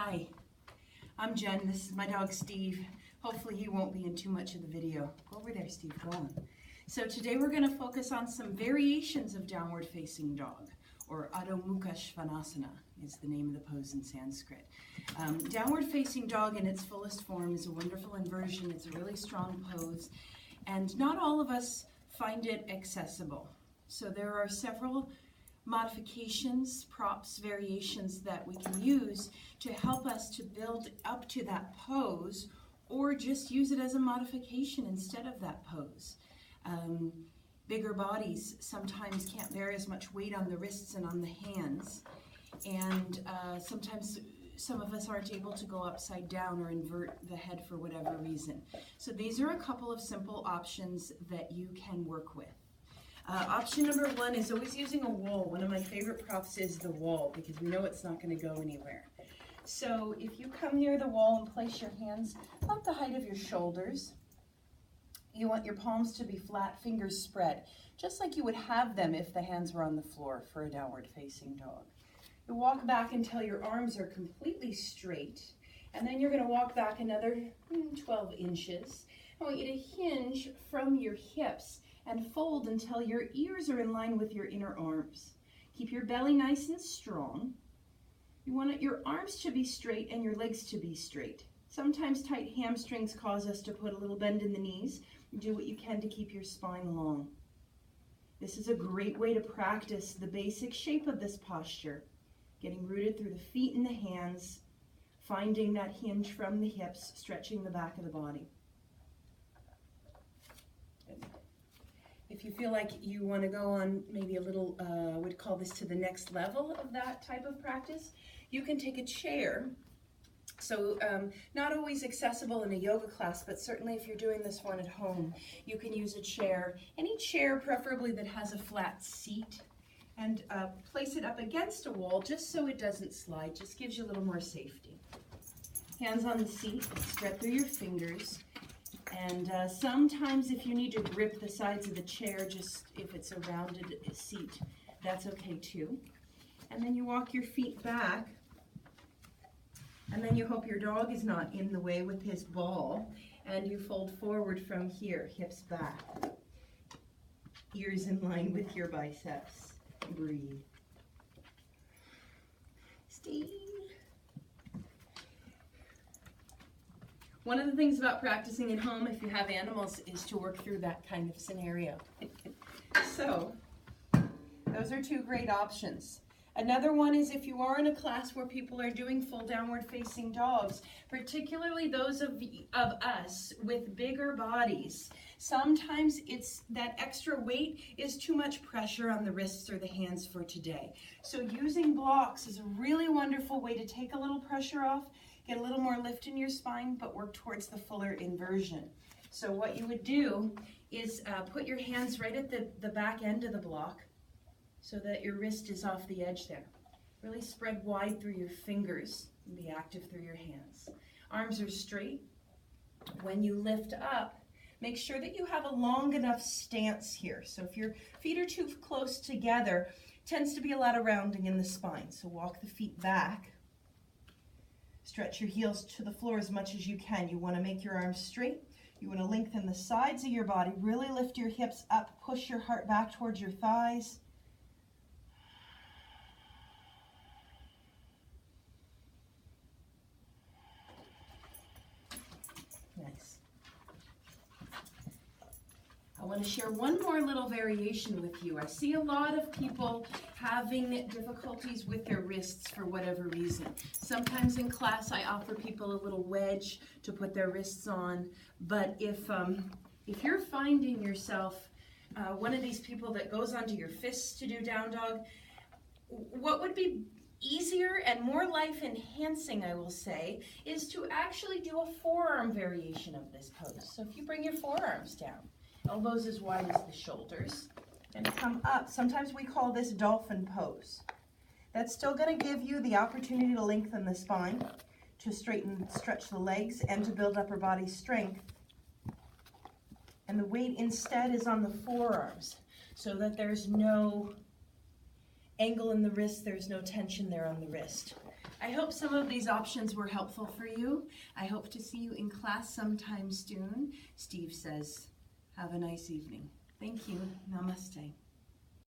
Hi, I'm Jen. This is my dog Steve. Hopefully he won't be in too much of the video. Go over there, Steve. Go on. So today we're going to focus on some variations of downward facing dog, or Adho Mukha Svanasana is the name of the pose in Sanskrit. Downward facing dog in its fullest form is a wonderful inversion. It's a really strong pose, and not all of us find it accessible. So there are several modifications, props, variations that we can use to help us to build up to that pose, or just use it as a modification instead of that pose. Bigger bodies sometimes can't bear as much weight on the wrists and on the hands, and sometimes some of us aren't able to go upside down or invert the head for whatever reason. So these are a couple of simple options that you can work with. Option number one is always using a wall. One of my favorite props is the wall because we know it's not going to go anywhere. So if you come near the wall and place your hands about the height of your shoulders, you want your palms to be flat, fingers spread, just like you would have them if the hands were on the floor for a downward facing dog. You walk back until your arms are completely straight, and then you're going to walk back another 12 inches. I want you to hinge from your hips and fold until your ears are in line with your inner arms. Keep your belly nice and strong. You want your arms to be straight and your legs to be straight. Sometimes tight hamstrings cause us to put a little bend in the knees. Do what you can to keep your spine long. This is a great way to practice the basic shape of this posture, getting rooted through the feet and the hands, finding that hinge from the hips, stretching the back of the body. If you feel like you want to go on maybe a little, would call this to the next level of that type of practice, you can take a chair. So not always accessible in a yoga class, but certainly if you're doing this one at home, you can use a chair. Any chair preferably that has a flat seat, and place it up against a wall just so it doesn't slide, just gives you a little more safety. Hands on the seat, spread through your fingers. And sometimes if you need to grip the sides of the chair, just if it's a rounded seat, that's okay too. And then you walk your feet back, and then you hope your dog is not in the way with his ball, and you fold forward from here, hips back, ears in line with your biceps. Breathe. Steve. One of the things about practicing at home, if you have animals, is to work through that kind of scenario. So, those are two great options. Another one is if you are in a class where people are doing full downward facing dogs, particularly those of us with bigger bodies, sometimes it's that extra weight is too much pressure on the wrists or the hands for today. So using blocks is a really wonderful way to take a little pressure off, get a little more lift in your spine, but work towards the fuller inversion. So what you would do is put your hands right at the back end of the block so that your wrist is off the edge there. Really spread wide through your fingers and be active through your hands. Arms are straight. When you lift up, make sure that you have a long enough stance here. So if your feet are too close together, tends to be a lot of rounding in the spine. So walk the feet back. Stretch your heels to the floor as much as you can. You want to make your arms straight. You want to lengthen the sides of your body. Really lift your hips up. Push your heart back towards your thighs. Nice. I want to share one more little variation with you. I see a lot of people having difficulties with their wrists for whatever reason. Sometimes in class I offer people a little wedge to put their wrists on, but if you're finding yourself one of these people that goes onto your fists to do down dog, what would be easier and more life enhancing, I will say, is to actually do a forearm variation of this pose. So if you bring your forearms down, elbows as wide as the shoulders, and come up. Sometimes we call this Dolphin Pose. That's still going to give you the opportunity to lengthen the spine, to straighten, stretch the legs, and to build upper body strength. And the weight instead is on the forearms, so that there's no angle in the wrist, there's no tension there on the wrist. I hope some of these options were helpful for you. I hope to see you in class sometime soon. Steve says, have a nice evening. Thank you. Namaste.